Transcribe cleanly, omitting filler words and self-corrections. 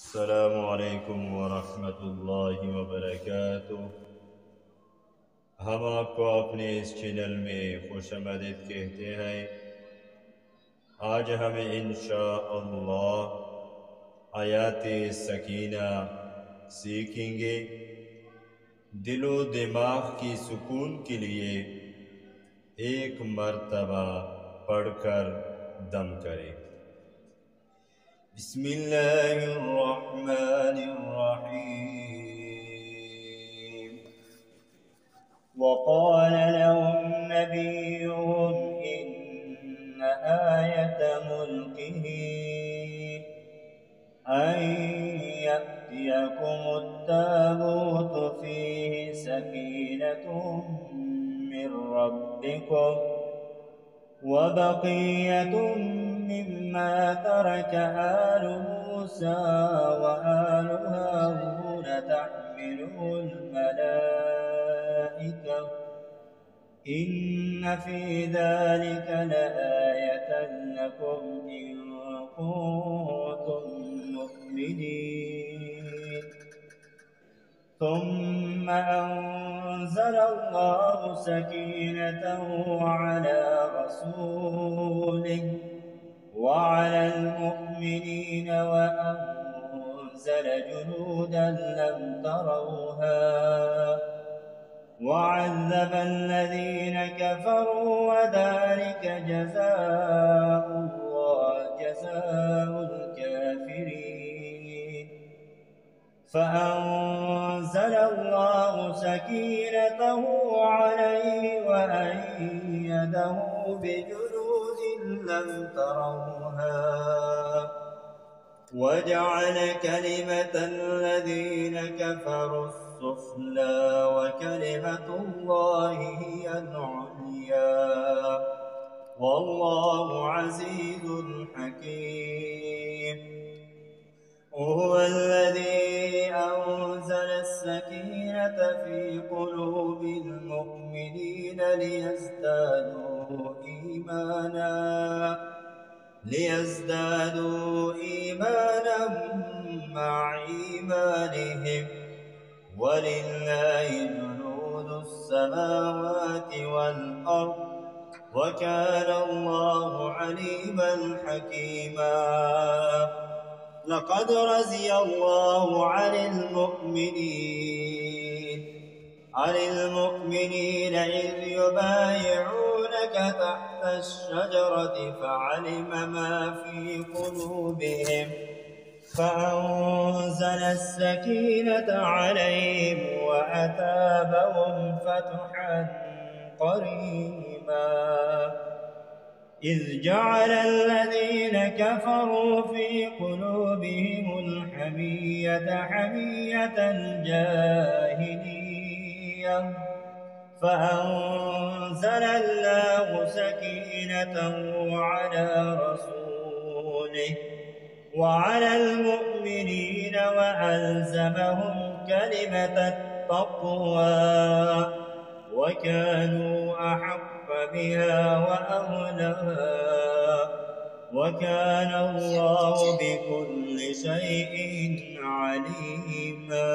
السلام علیکم ورحمۃ اللہ وبرکاتہ۔ ہم آپ کو اپنے اس چینل میں خوش آمدید کہتے ہیں۔ آج ہم انشاءاللہ آیات سکینہ سیکھیں گے۔ دل و دماغ کی سکون کے لیے ایک مرتبہ پڑھ کر دم کریں۔ بسم اللہ الرحمن الرحیم۔ وقال لهم نبيهم إن آية ملكه أن يأتيكم التابوت فيه سكينة من ربكم وبقية مما ترك آل موسى وآل هارون تحمله الملائكة إن في ذلك لآية لكم إن كنتم مؤمنين۔ ثم أنزل الله سكينته على رسوله وعلى المؤمنين وأنزل جنودا لم تروها وعذب الذين كفروا وذلك جزاء الكافرين۔ فأنزل الله سكينته عليه وأيده بجنود لم تروها وجعل كلمة الذين كفروا السفلى وكلمة الله هي العليا والله عزيز حكيم۔ هو الذي أنزل السكينة في قلوب المؤمنين ليزدادوا إيمانا مع إيمانهم ولله جنود السماوات والأرض وكان الله عليما حكيما۔ لقد رضي الله عن المؤمنين إذ يبايعونك تحت الشجرة فعلم ما في قلوبهم فأنزل السكينة عليهم وأثابهم فتحا قريبا۔ إذ جعل الذين كفروا في قلوبهم الحمية حمية الجاهلية فأنزل الله سكينته على رسوله وعلى المؤمنين وألزمهم كلمة التقوى وكانوا أحق بها وأهلها وكان الله بكل شيء عليما۔